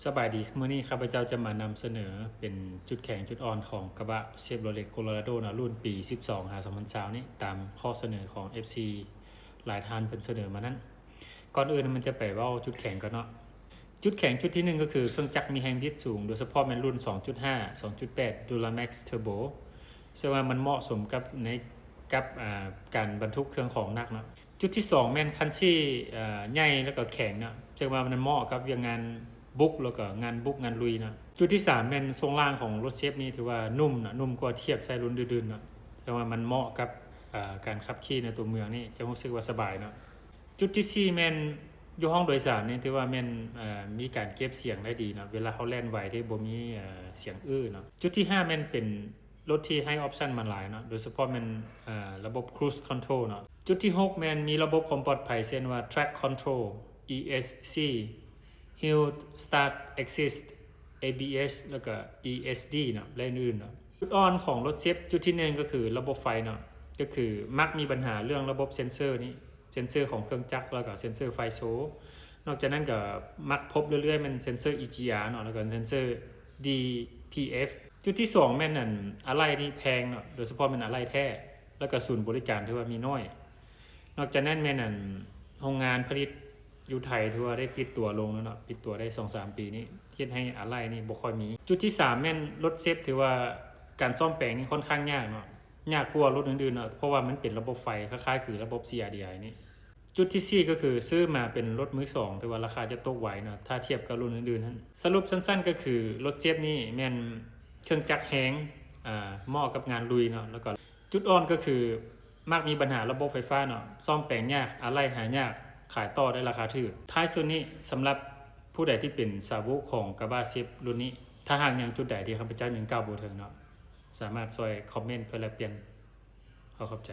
สบายดีมื้อนี้ข้าพเจ้าจะมานำเสนอเป็นจุดแข็งจุดอ่อนของกระบะ Chevrolet Colorado นะรุ่นปี 12-2020 นี่ตามข้อเสนอของ FC หลายท่านเพิ่นเสนอมานั้นก่อนอื่นมันจะไปเว้าจุดแข็งก่อนเนาะจุดแข็งจุดที่1ก็คือเครื่องจักรมีแรงบิดสูงโดยเฉพาะแม่นรุ่น 2.5 2.8 Duramax Turbo ซึ่งว่ามันเหมาะสมกับกับการบรรทุกเครื่องของหนักเนาะจุดที่2แม่นคันซี่ใหญ่แล้วก็แข็งเนาะซึ่งว่ามันเหมาะกับงานบุกแล้วก็งานบุกงานลุยนะจุดที่3แม่นทรงล่างของรถเชฟนี้ถือว่านุ่มนะนุ่มกว่าเทียบใช้รุ่นอื่นๆนะแต่ว่ามันเหมาะกับการขับขี่ในตัวเมืองนี่จะรู้สึกว่าสบายเนาะจุดที่4แม่นอยู่ห้องโดยสารนี่ถือว่าแม่นมีการเก็บเสียงได้ดีเนาะเวลาเขาแล่นไหวที่บ่มีเสียงอื้อเนาะจุดที่5แม่นเป็นรถที่ให้ออปชั่นมันหลายเนาะโดยเฉพาะแม่นระบบ Cruise Control เนาะจุดที่6แม่นมีระบบความปลอดภัยเช่นว่า Track Control ESC Hill Start Assist ABS แล้วก็ ESD เนาะและอื่นๆเนาะจุดอ่อนของรถเซฟจุดที่1ก็คือระบบไฟเนาะก็คือมักมีปัญหาเรื่องระบบเซ็นเซอร์นี้เซ็นเซอร์ของเครื่องจักรแล้วก็เซ็นเซอร์ไฟโชว์นอกจากนั้นก็มักพบเรื่อยๆมันเซ็นเซอร์ EGR เนาะแล้วก็เซ็นเซอร์ DPF จุดที่2แม่นนั่นอะไหล่นี่แพงเนาะโดยเฉพาะมันอะไหล่แท้แล้วก็ศูนย์บริการที่ว่ามีน้อยนอกจากนั้นแม่นนั่นโรงงานผลิตอยู่ไทยถือว่าได้ปิดตัวลงแล้วเนาะปิดตัวได้ 2-3 ปีนี้เฮ็ดให้อะไหล่นี่บ่ค่อยมีจุดที่3แม่นรถเซฟถือว่าการซ่อมแปลงนี่ค่อนข้างยากเนาะยากกว่ารถอื่นๆเนาะเพราะว่ามันเป็นระบบไฟคล้ายๆคือระบบ CRDI นี่จุดที่4ก็คือซื้อมาเป็นรถมือ2แต่ว่าราคาจะตกไหวเนาะถ้าเทียบกับรุ่นอื่นๆนั้นสรุปสั้นๆก็คือรถเซฟนี่แม่นเครื่องจักรแฮงเหมาะกับงานลุยเนาะแล้วก็จุดอ่อนก็คือมักมีปัญหาระบบไฟฟ้าเนาะซ่อมแปลงยากอะไหล่หายากขายต่อได้ราคาถูกท้ายสุดนี้สำหรับผู้ใดที่เป็นสาวกของกระบะเซฟรุ่นนี้ถ้าหากยังจุดใดที่ข้าพเจ้ายังก้าวบ่ถึงเนาะสามารถช่วยคอมเมนต์เพื่อแลกเปลี่ยนขอบใจ